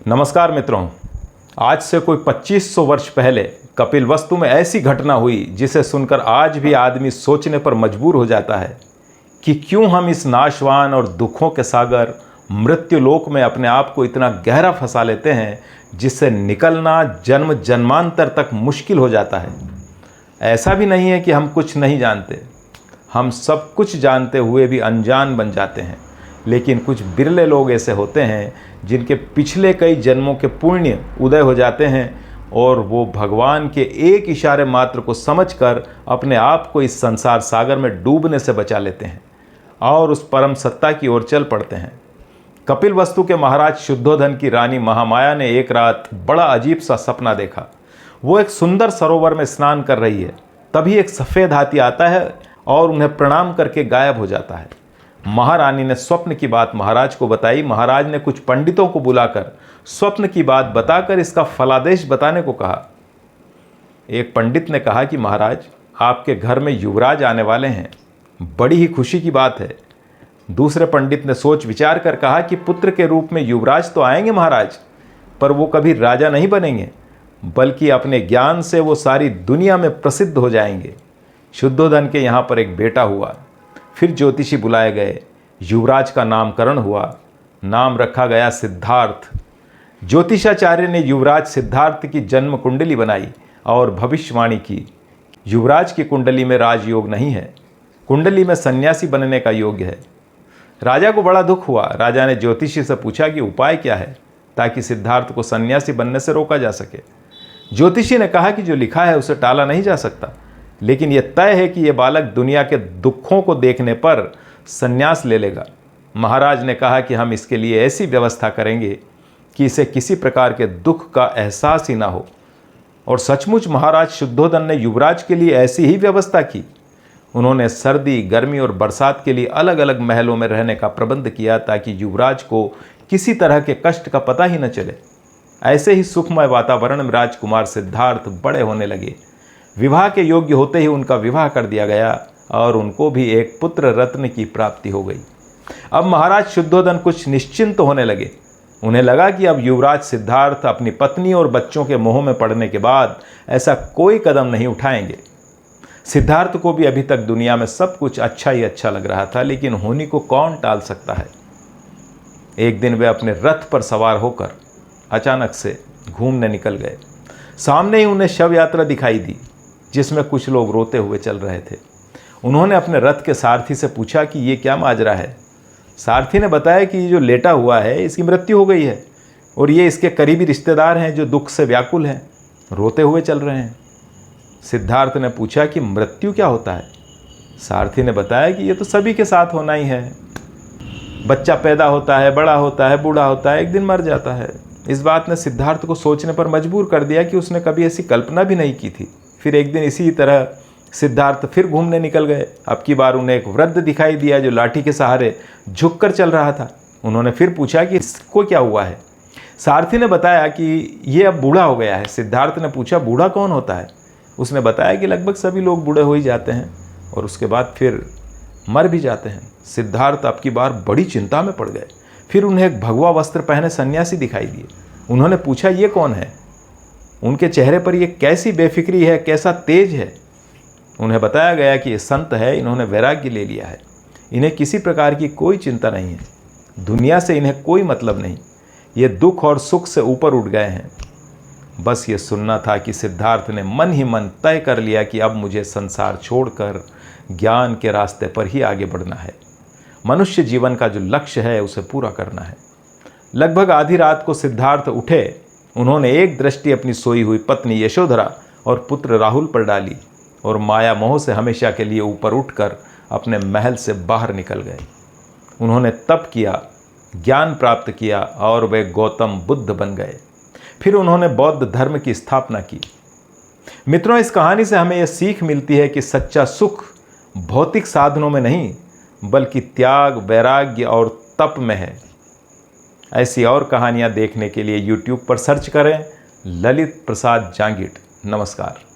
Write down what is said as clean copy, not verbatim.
नमस्कार मित्रों। आज से कोई 2500 वर्ष पहले कपिलवस्तु में ऐसी घटना हुई जिसे सुनकर आज भी आदमी सोचने पर मजबूर हो जाता है कि क्यों हम इस नाशवान और दुखों के सागर मृत्युलोक में अपने आप को इतना गहरा फंसा लेते हैं जिससे निकलना जन्म जन्मांतर तक मुश्किल हो जाता है। ऐसा भी नहीं है कि हम कुछ नहीं जानते, हम सब कुछ जानते हुए भी अनजान बन जाते हैं। लेकिन कुछ बिरले लोग ऐसे होते हैं जिनके पिछले कई जन्मों के पुण्य उदय हो जाते हैं और वो भगवान के एक इशारे मात्र को समझकर अपने आप को इस संसार सागर में डूबने से बचा लेते हैं और उस परम सत्ता की ओर चल पड़ते हैं। कपिलवस्तु के महाराज शुद्धोधन की रानी महामाया ने एक रात बड़ा अजीब सा सपना देखा। वो एक सुंदर सरोवर में स्नान कर रही है। तभी एक सफ़ेद हाथी आता है और उन्हें प्रणाम करके गायब हो जाता है। महारानी ने स्वप्न की बात महाराज को बताई। महाराज ने कुछ पंडितों को बुलाकर स्वप्न की बात बताकर इसका फलादेश बताने को कहा। एक पंडित ने कहा कि महाराज, आपके घर में युवराज आने वाले हैं, बड़ी ही खुशी की बात है। दूसरे पंडित ने सोच विचार कर कहा कि पुत्र के रूप में युवराज तो आएंगे महाराज, पर वो कभी राजा नहीं बनेंगे, बल्कि अपने ज्ञान से वो सारी दुनिया में प्रसिद्ध हो जाएंगे। शुद्धोधन के यहाँ पर एक बेटा हुआ। फिर ज्योतिषी बुलाए गए। युवराज का नामकरण हुआ। नाम रखा गया सिद्धार्थ। ज्योतिषाचार्य ने युवराज सिद्धार्थ की जन्म कुंडली बनाई और भविष्यवाणी की। युवराज की कुंडली में राजयोग नहीं है, कुंडली में सन्यासी बनने का योग्य है। राजा को बड़ा दुख हुआ। राजा ने ज्योतिषी से पूछा कि उपाय क्या है ताकि सिद्धार्थ को सन्यासी बनने से रोका जा सके। ज्योतिषी ने कहा कि जो लिखा है उसे टाला नहीं जा सकता, लेकिन यह तय है कि यह बालक दुनिया के दुखों को देखने पर संन्यास ले लेगा। महाराज ने कहा कि हम इसके लिए ऐसी व्यवस्था करेंगे कि इसे किसी प्रकार के दुख का एहसास ही ना हो। और सचमुच महाराज शुद्धोधन ने युवराज के लिए ऐसी ही व्यवस्था की। उन्होंने सर्दी, गर्मी और बरसात के लिए अलग अलग महलों में रहने का प्रबंध किया ताकि युवराज को किसी तरह के कष्ट का पता ही न चले। ऐसे ही सुखमय वातावरण में राजकुमार सिद्धार्थ बड़े होने लगे। विवाह के योग्य होते ही उनका विवाह कर दिया गया और उनको भी एक पुत्र रत्न की प्राप्ति हो गई। अब महाराज शुद्धोधन कुछ निश्चिंत होने लगे। उन्हें लगा कि अब युवराज सिद्धार्थ अपनी पत्नी और बच्चों के मोह में पड़ने के बाद ऐसा कोई कदम नहीं उठाएंगे। सिद्धार्थ को भी अभी तक दुनिया में सब कुछ अच्छा ही अच्छा लग रहा था, लेकिन होनी को कौन टाल सकता है। एक दिन वे अपने रथ पर सवार होकर अचानक से घूमने निकल गए। सामने ही उन्हें शव यात्रा दिखाई दी जिसमें कुछ लोग रोते हुए चल रहे थे। उन्होंने अपने रथ के सारथी से पूछा कि ये क्या माजरा है। सारथी ने बताया कि ये जो लेटा हुआ है इसकी मृत्यु हो गई है और ये इसके करीबी रिश्तेदार हैं जो दुख से व्याकुल हैं, रोते हुए चल रहे हैं। सिद्धार्थ ने पूछा कि मृत्यु क्या होता है। सारथी ने बताया कि ये तो सभी के साथ होना ही है। बच्चा पैदा होता है, बड़ा होता है, बूढ़ा होता है, एक दिन मर जाता है। इस बात ने सिद्धार्थ को सोचने पर मजबूर कर दिया कि उसने कभी ऐसी कल्पना भी नहीं की थी। फिर एक दिन इसी तरह सिद्धार्थ फिर घूमने निकल गए। अब की बार उन्हें एक वृद्ध दिखाई दिया जो लाठी के सहारे झुककर चल रहा था। उन्होंने फिर पूछा कि इसको क्या हुआ है। सारथी ने बताया कि ये अब बूढ़ा हो गया है। सिद्धार्थ ने पूछा, बूढ़ा कौन होता है। उसने बताया कि लगभग सभी लोग बूढ़े हो ही जाते हैं और उसके बाद फिर मर भी जाते हैं। सिद्धार्थ अब की बार बड़ी चिंता में पड़ गए। फिर उन्हें एक भगवा वस्त्र पहने सन्यासी दिखाई दिए। उन्होंने पूछा, ये कौन है। उनके चेहरे पर यह कैसी बेफिक्री है, कैसा तेज है। उन्हें बताया गया कि ये संत है, इन्होंने वैराग्य ले लिया है, इन्हें किसी प्रकार की कोई चिंता नहीं है, दुनिया से इन्हें कोई मतलब नहीं, ये दुख और सुख से ऊपर उठ गए हैं। बस ये सुनना था कि सिद्धार्थ ने मन ही मन तय कर लिया कि अब मुझे संसार छोड़कर ज्ञान के रास्ते पर ही आगे बढ़ना है। मनुष्य जीवन का जो लक्ष्य है उसे पूरा करना है। लगभग आधी रात को सिद्धार्थ उठे। उन्होंने एक दृष्टि अपनी सोई हुई पत्नी यशोधरा और पुत्र राहुल पर डाली और माया मोह से हमेशा के लिए ऊपर उठकर अपने महल से बाहर निकल गए। उन्होंने तप किया, ज्ञान प्राप्त किया और वे गौतम बुद्ध बन गए। फिर उन्होंने बौद्ध धर्म की स्थापना की। मित्रों, इस कहानी से हमें यह सीख मिलती है कि सच्चा सुख भौतिक साधनों में नहीं बल्कि त्याग, वैराग्य और तप में है। ऐसी और कहानियाँ देखने के लिए YouTube पर सर्च करें ललित प्रसाद जांगिड। नमस्कार।